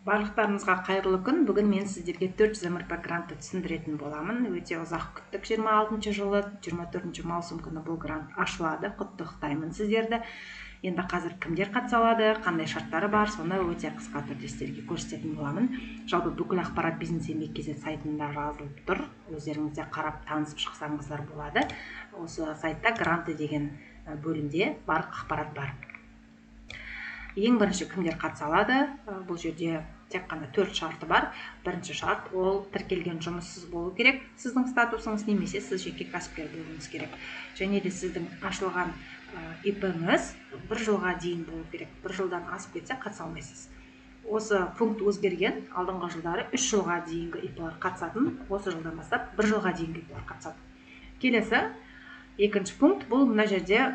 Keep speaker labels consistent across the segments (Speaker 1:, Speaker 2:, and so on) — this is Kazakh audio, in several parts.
Speaker 1: Барлықтарыңызға қайырлы күн. Бүгін мен сіздерге 400 МРП грантты түсіндіретін боламын. Өте ұзақ күттік. 26 жылы 24 маусым күні бұл грант ашылады. Құттықтаймын сіздерді. Енді қазір кімдер қатыса алады, қандай шарттары бар, соны өте қысқа түрде сіздерге көрсететін боламын. Жалпы бүкіл ақпарат бизнес-еңбек.kz сайтында жазылып тұр. Өздеріңіз де қарап танысып шықсаңыздар болады. Осы сайтта гранты деген бөлімде барлық ақпарат бар. Ең бірінші кімдер қатыса алады? Бұл жерде тек қана 4 шарты бар. Бірінші шарт ол тіркелген жұмыссыз болу керек. Сіздің статусыңыз немесе сіз жеке кәсіпкер болуыңыз керек. Және де сіздің ашылған ИП-ңіз 1 жылға дейін болу керек. 1 жылдан асып кетсе қатыса алмайсыз. Осы пункт өзгерген. Алдыңғы жылдары 3 жылға дейінгі ИП-лар қатысатын, осы жылдан бастап 1 жылға дейінгі ИП-лар қатысады. Келесі екінші пункт бұл мына жерде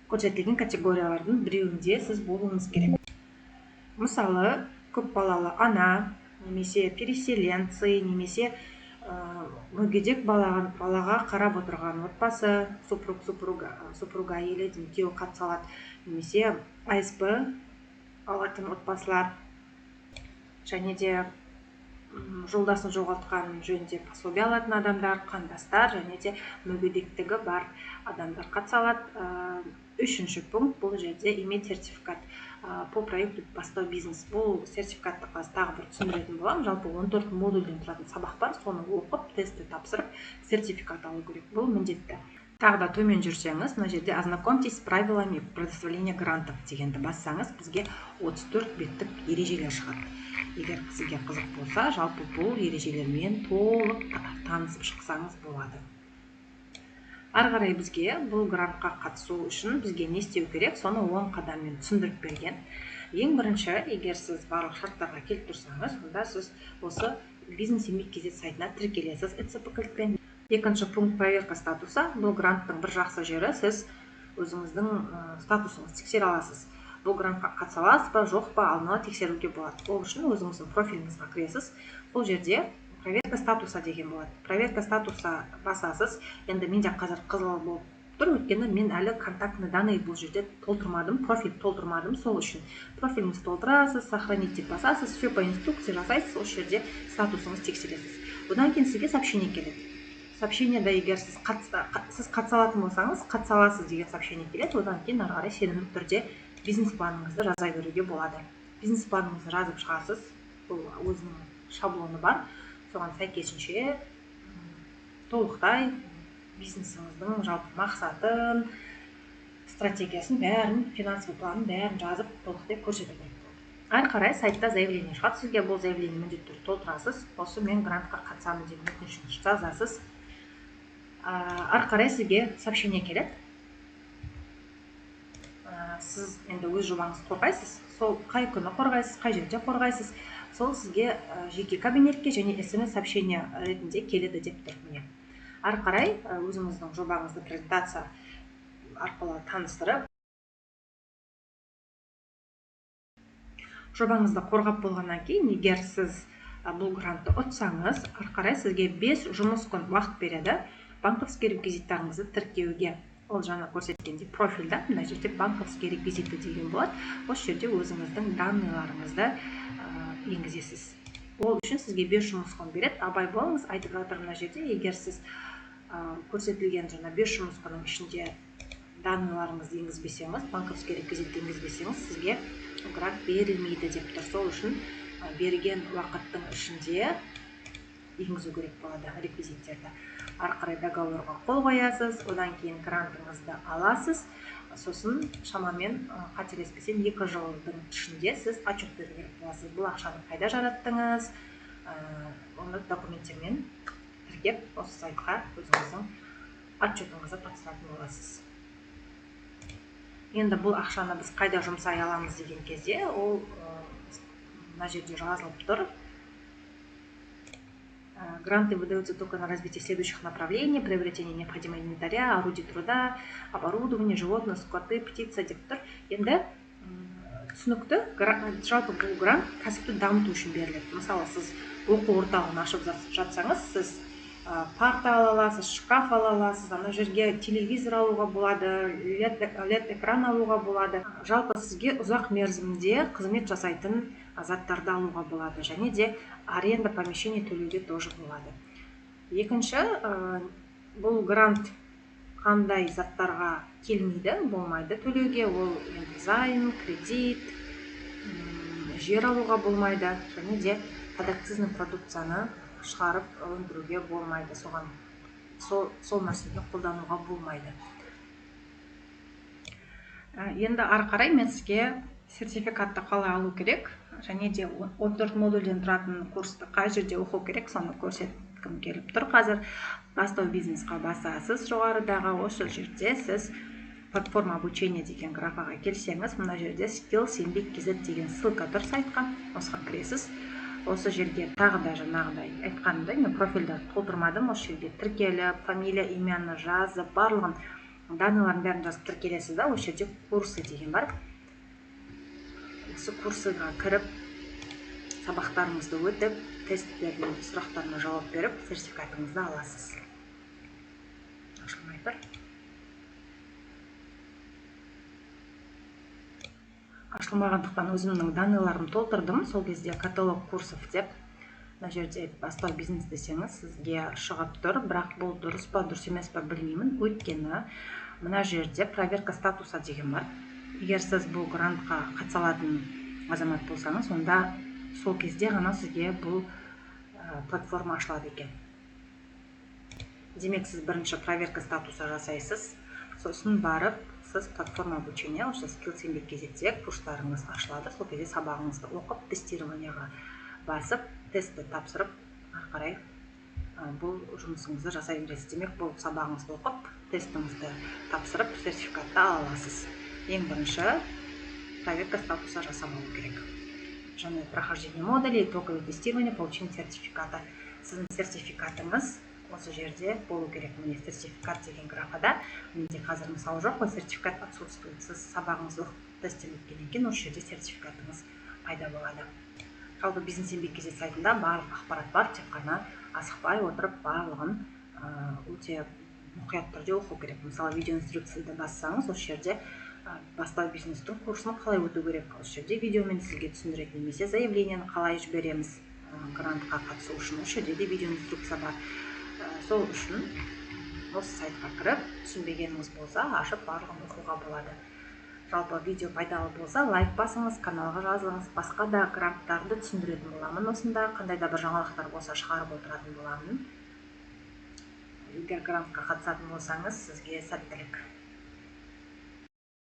Speaker 1: көрсетілген категориялардың біреуінде сіз болуыңыз керек. Мысалы, көпбалалы ана, немесе переселенцы, немесе мүгедек балаға қарап отырған отбасы, супруга әйелі күйеуі қатыса алады, немесе АСП алатын отбасылар, және де жолдасын жоғалтқан жөнінде пособие алатын адамдар, қандастар, және де мүгедектігі бар адамдар қатыса алады. Үшінші пункт бұл жерде иметь сертификат по проекту бастау бизнес. Бұл сертификатты тағы бір түсіндіретін боламын. Жалпы 14 модульден тұратын сабақ бар, соны оқып, тестті тапсырып, сертификат алу керек. Бұл міндетті. Тағы да төмен жүрсеңіз, мына жерде ознакомьтесь с правилами предоставления грантов дегенді бассаңыз, бізге 34 беттік ережелер шығады. Егер сізге қызық болса, жалпы бұл ережелермен толық танысып шықсаңыз болады. Ары қарай бізге бұл грантқа қатысу үшін бізге не істеу керек, соны 10 қадаммен түсіндіріп берген. Ең бірінші, егер сіз барлық шарттарға келіп тұрсаңыз, онда сіз осы бизнес-еңбек.kz сайтына тіркелесіз ЭЦП кілтпен. Екінші пункт проверка статуса. Бұл гранттың бір жақсы жері, сіз өзіңіздің статусыңызды тексере аласыз. Бұл грантқа қатыса аласыз ба, жоқ па, алдын ала тексеруге болады. Ол үшін өзіңіздің профиліңізге кіресіз. Бұл жерде проверка статуса деген болады. Проверка статуса басасыз. Енді менде қазір қызыл болып тұр, өйткені мен әлі контактный данные бұл жерде толтырмадым, профиль толтырмадым, сол үшін. Профиліңізді толтырасыз, сохранить деп басасыз, все по инструкции жасайсыз, осы жерде статусыңыз тексересіз. Одан кейін сізге сообщение келеді. Сообщениеда егер сіз қатыса алатын болсаңыз, қатыса аласыз деген сообщение келеді. Одан кейін ары қарай сенімді түрде бизнес планыңызды жаза беруге болады. Бизнес планыңызды жазып шығасыз. Бұл өзінің шаблоны бар. Соған сәйкесінше толықтай бизнесіңіздің жалпы мақсатын, стратегиясын, бәрін, финансовый планын бәрін жазып толықтай көрсету керек болды. Ары қарай сайтта заявление шығады. Сізге бұл заявление міндетті түрде толтырасыз. Осы мен грантқа қатысамын деген өтінішіңізді жазасыз. Ары қарай сізге сообщение келеді. Сіз енді өз жобаңызды қорғайсыз. Сол қай күні қорғайсыз, қай жерде қорғайсыз. Сол сізге жеке кабинетке және SMS сообщение ретінде келеді деп тұр. Міне. Ары қарай өзіңіздің жобаңызды презентация арқылы таныстырып, жобаңызды қорғап болғаннан кейін, егер сіз бұл грантты ұтсаңыз, ары қарай сізге 5 жұмыс күн уақыт береді банковский реквизиттарыңызды тіркеуге. Ол жаңа көрсеткенде профильда, мына жерде банковский реквизиты деген болады. Осы жерде өзіңіздің данныйларыңызды енгізесіз. Ол үшін сізге 5 жұмыс күн береді. Абай болыңыз, айтып жатыр мына жерде, егер сіз көрсетілген жаңа 5 жұмыс күннің ішінде данныйларыңызды енгізбесеңіз, банковский реквизитті енгізбесеңіз, сізге грант берілмейді деп тұр. Сол үшін берген уақыттың ішінде енгізу керек болады реквизиттерді. Ары қарай договорға қол қоясыз, одан кейін грантыңызды аласыз. Сосын шамамен қателеспесем 2 жылдың ішінде сіз отчет беру керек боласыз. Бұл ақшаны қайда жараттыңыз, оны документтермен тіркеп, осы сайтқа өзіңіздің отчетыңызды тапсыратын боласыз. Енді бұл ақшаны біз қайда жұмсай аламыз деген кезде, ол мына жерде жазылып тұр. Гранты выдаются только на развитие следующих направлений: приобретение необходимого инвентаря, орудий труда, оборудование, животные, скоты, птица деп тұр. Енді түсінікті, жалпы бұл грант кәсіпті дамыту үшін беріледі. Мысалы, сіз оқу орталығын ашып жатсаңыз, сіз парта ала аласыз, шкаф ала аласыз, ана жерге телевизор алуға болады, LED экран алуға болады. Жалпы сізге ұзақ мерзімде қызмет жасайтын заттарды алуға болады, және де аренда помещение төлеуге тоже болады. Екінші, бұл грант қандай заттарға келмейді, болмайды төлеуге, ол займ, кредит, жер алуға болмайды, және де подакцизный продукцияны шығарып өндіруге болмайды, сол нәрсені қолдануға болмайды. Енді ары қарай мен сізге сертификатты қалай алу керек, және де 14 модульден тұратын курсты қай жерде оқу керек, соны көрсеткім келіп тұр. Қазір бастау бизнесқа басасыз, жоғарыдағы осы жерде сіз платформа обучения деген графаға келсеңіз, мына жерде skills еңбек.kz деген ссылка тұр сайтқа, осыған кіресіз. Осы жерге тағы да жаңағыдай айтқанымдай, мен профильді толтырмадым, осы жерге тіркеліп, фамилия, имяны жазып, барлығын данныйларын бәрін жазып тіркелесіз да, осы жерде курсы деген бар. Осы курсыға кіріп, сабақтарыңызды өтіп, тесттердің сұрақтарына жауап беріп, сертификатыңызды аласыз. Ашылмай тұр. Ашылмағандықтан өзімнің данныйларымды толтырдым. Сол кезде каталог курсов деп, мына жерде бастау бизнес десеңіз, сізге шығып тұр, бірақ бұл дұрыс па, дұрыс емес па білмеймін. Өйткені мына жерде проверка статуса деген бар. Егер сіз бұл грантқа қатыса алатын азамат болсаңыз, онда сол кезде ғана сізге бұл платформа ашылады екен. Демек, сіз бірінші проверка статуса жасайсыз, сосын барып, сіз платформа обучения, осы skills еңбек.kz курстарыңыз ашылады. Сол кезде сабағыңызды оқып, тестированияға басып, тестті тапсырып, ары қарай бұл жұмысыңызды жасай бересіз. Демек, бұл сабағыңызды оқып, тестіңізді тапсырып, сертификатты ала аласыз. Ең бірінші проверка статуса жасап алу керек. Және прохождение модулей, итоговое тестирование, получение сертификата. Сіздің сертификатыңыз осы жерде болу керек. Міне сертификат деген графада, менде қазір мысалы жоқ, ол сертификат отсутствует. Сіз сабағыңызды тестілеп өткеннен кейін осы жерде сертификатыңыз пайда болады. Жалпы бизнес еңбек.kz сайтында барлық ақпарат бар, тек қана асықпай отырып барлығын өте мұқият түрде оқу керек. Мысалы, видео инструкцияда бассаңыз, осы жерде бастау бизнестің курсын қалай өту керек, осы жерде видеомен сізге түсіндіреді, немесе заявлениені қалай жібереміз грантқа қатысу үшін, осы жерде де видео инструкция бар. Сол үшін осы сайтқа кіріп, түсінбегеніңіз болса, ашып барлығын оқуға болады. Жалпы видео пайдалы болса, лайк басыңыз, каналға жазылыңыз, басқа да гранттарды түсіндіретін боламын. Осында қандай да бір жаңалықтар болса, шығарып отыратын боламын. Егер грантқа қатысатын болсаңыз, сізге сәттілік.